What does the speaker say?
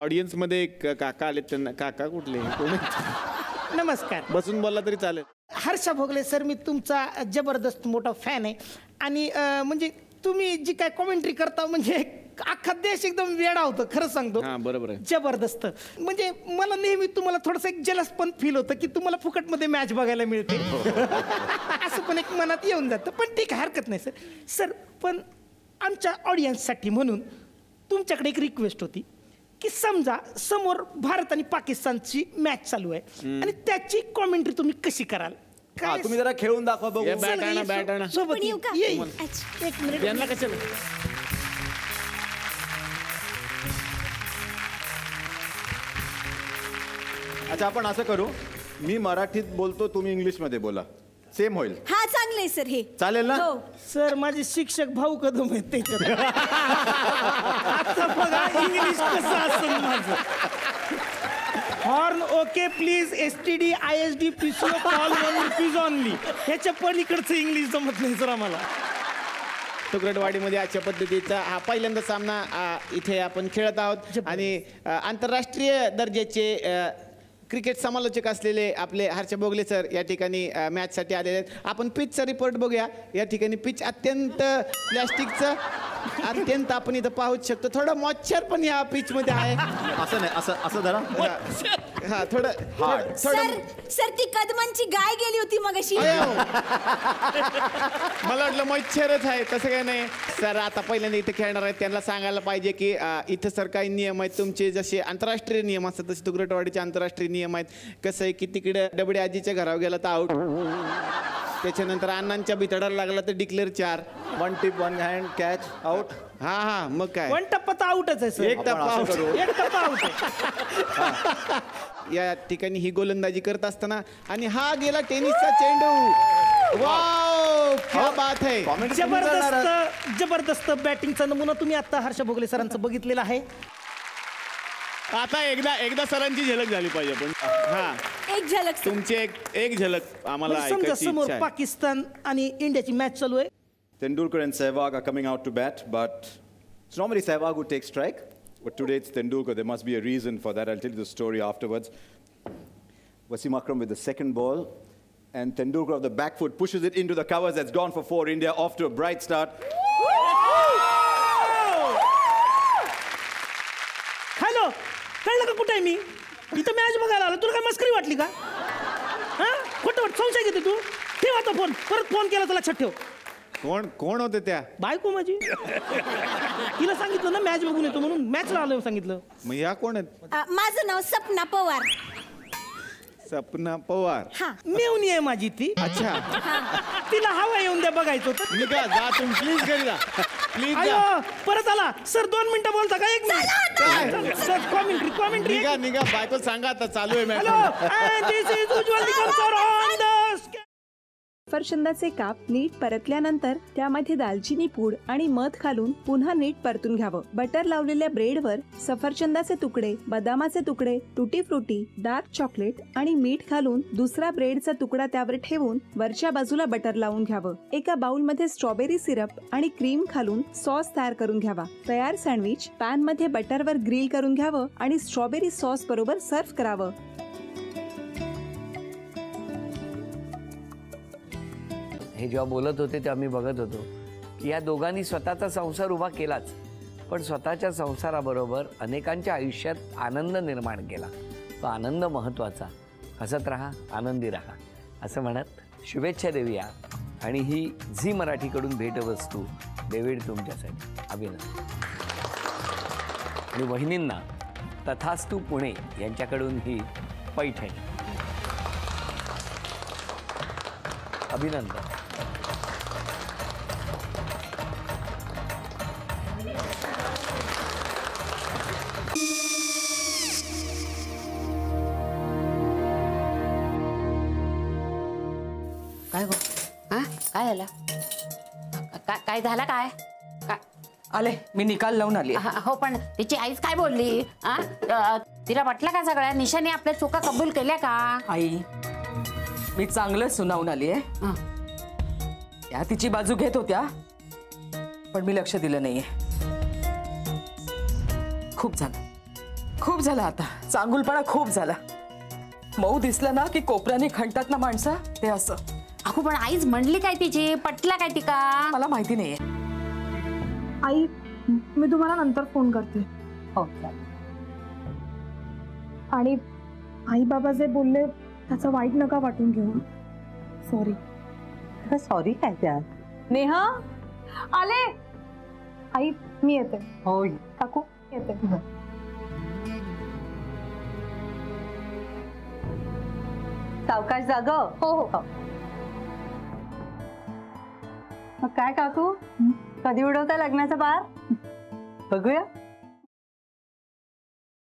Audience मध्ये एक काका आले, त्यांना काका कुठले कोण? नमस्कार. बसून बोलला तरी चालेल. हर्षा भोगले सर, मी तुमचा जबरदस्त मोठा फॅन आहे. आणि म्हणजे तुम्ही जी काय कॉमेंट्री करता म्हणजे अख्खा देश एकदम वेडा होतं, खरं सांगतो. हां बरोबर आहे. जबरदस्त. म्हणजे मला नेहमी तुम्हाला थोडंसं एक जलस पण फील होतं की तुम्हाला फुकटमध्ये मॅच बघायला मिळते. असं पण एक मनात येऊन जातं. पण ठीक आहे, हरकत नाही सर. सर पण आमच्या ऑडियन्ससाठी म्हणून तुमच्याकडे एक रिक्वेस्ट होती की समजा समोर भारत आणि पाकिस्तानची मॅच चालू आहे आणि त्याची कॉमेंट्री तुम्ही कशी कराल? काय तुम्ही जरा खेळून दाखवा बघू. बॅट आणा सोबत येऊ का? येईल. एक मिनिट. यांना कशाला? अच्छा, आपण असं करू, मी मराठीत बोलतो, तुम्ही इंग्लिश मध्ये बोला, सेम होईल. हा चांगलंय सर. हे चालेल ना? हो. सर माझे शिक्षक भाऊ कदम आहेत त्याच्यात. आता बघा इंग्लिश कसं असेल माझं. Horn okay please STD ISD PCO call ₹1 only. ह्याच्या पलीकडचं इंग्लिश जमत नाही सर आम्हाला. तुकडवाडीमध्ये अशा पद्धतीचा हा पहिल्यांदा सामना इथे आपण खेळत आहोत. आणि आंतरराष्ट्रीय दर्जाचे क्रिकेट समालोचक असलेले आपले हर्षा भोगले सर या ठिकाणी मॅचसाठी आलेले आहेत. आपण पिचचा रिपोर्ट बघूया. या ठिकाणी पिच अत्यंत प्लॅस्टिकचं अत्यंत आपण इथं पाहूच शकतो. थोडं मॉइश्चर पण या पिच मध्ये आहे. असं नाही, असं असं धरा. हा थोडं सर ती कदमांची गाय गेली होती मगाशी. मला वाटलं मॉइश्चरच आहे, तसं काही नाही सर. आता पहिल्यांदा इथे खेळणार आहेत, त्यांना सांगायला पाहिजे की इथं सर काही नियम आहेत तुमचे, जसे आंतरराष्ट्रीय नियम असतात तसे तुकडवाडीचे आंतरराष्ट्रीय नियम आहेत. कसं आहे की तिकडे डबडे आजीच्या घरावर गेला तर आउट, त्याच्यानंतर अण्णांच्या भितडाला लागला तर declare 4. 1 tip 1 hand catch out. हा मग काय, 1 टप्पा तर आउटच आहे सर. 1 टप्पा आउट. 1 टप्पा आउट. या ठिकाणी ही गोलंदाजी करत असताना आणि हा गेला टेनिसचा चेंडू. वाव, क्या बात है. जबरदस्त बॅटिंगचा नमुना तुम्ही आता हर्षा भोगले सरांचं बघितलेलं आहे. आता एकदा सरांची झलक झाली पाहिजे. पण हा एक झलक सर. तुमची एक झलक आम्हाला समजा ऐकायची समोर इच्छा आहे. पाकिस्तान आणि इंडियाची मॅच चालू आहे. Tendulkar and Sehwag are coming out to bat, but it's normally Sehwag who takes strike. But today it's Tendulkar. There must be a reason for that. I'll tell you the story afterwards. Wasim Akram with the second ball. And Tendulkar of the back foot pushes it into the covers. That's gone for 4. India off to a bright start. Hello, कळलं का कुठे आहे मी? इथं match बघायला आलो. तुला काय मस्करी वाटली का? हा खोटं संशय घेते तू. ठेव आता फोन. परत फोन केला तर लक्षात ठेव. कोण होते त्या? बायको माझी. तिला सांगितलं ना मॅच बघून येतो म्हणून, मॅचला आलो सांगितलं. मग या कोण आहेत? माझं नाव सपना पवार. सपना पवार. हा मेवणी आहे माझी ती. अच्छा, तिला हवा येऊन द्या बघायचं होतं. निघा जा तुम्ही, प्लीज घरी जा, प्लीज अयो जा. परत आला सर. 2 मिनिटं बोलता का? 1 मिनिट सर. कॉमेंट्री. निघा बायको सांगा आता चालू आहे match. Hello, this is Ujjwal Nikam on the. सफरचंदाचे काप नीट परतल्यानंतर त्यामध्ये दालचिनी पूड आणि मध घालून पुन्हा नीट परतून घ्यावं. बटर लावलेल्या ब्रेडवर सफरचंदाचे तुकडे, बदामाचे तुकडे, टुटी फ्रुटी, डार्क चॉकलेट आणि मीठ घालून दुसरा ब्रेडचा तुकडा त्यावर ठेवून वरच्या बाजूला बटर लावून घ्यावं. एका बाउलमध्ये स्ट्रॉबेरी सिरप आणि क्रीम घालून सॉस तयार करून घ्यावा. तयार सँडविच पॅन मध्ये बटरवर ग्रिल करून घ्यावं आणि स्ट्रॉबेरी सॉस बरोबर सर्व्ह करावं. हे जेव्हा बोलत होते तेव्हा मी बघत होतो की या दोघांनी स्वतःचा संसार उभा केलाच, पण स्वतःच्या संसाराबरोबर अनेकांच्या आयुष्यात आनंद निर्माण केला. तो आनंद महत्त्वाचा. हसत राहा, आनंदी राहा असं म्हणत शुभेच्छा देऊया. आणि ही झी मराठीकडून भेटवस्तू डेव्हिड तुमच्यासाठी. अभिनंदन. आणि वहिनींना तथास्तू पुणे यांच्याकडून ही पैठणी. अभिनंदन. काय गो? हा काय झालं? काय झालं? काय आले मी निकाल लावून आली. हो पण तिची आईच काय बोलली? तिला वाटलं का सगळ्या निशाने आपल्या चुका कबूल केल्या का? आई मी चांगलं सुनावून आली आहे. त्या तिची बाजू घेत होत्या पण मी लक्ष दिलं नाहीये. खूप झालं. खूप झाला आता, चांगुलपणा खूप झाला. मऊ दिसलं ना की कोपऱ्याने खणतात ना माणसं, ते असं. अगो पण आईच म्हणली काय तिची, पटला काय तिका? मला माहिती नाहीये. आई, मी तुम्हाला नंतर फोन करते. हो. आणि आई बाबा जे बोलले त्याचं वाईट नका वाटून घेऊ. सॉरी. सॉरी काय त्या? नेहा आले. आई मी येते. हो काकू येते. सावकाश जाग. हो हो. मग काय काकू, कधी उडवता लग्नाचा बार? बघूया.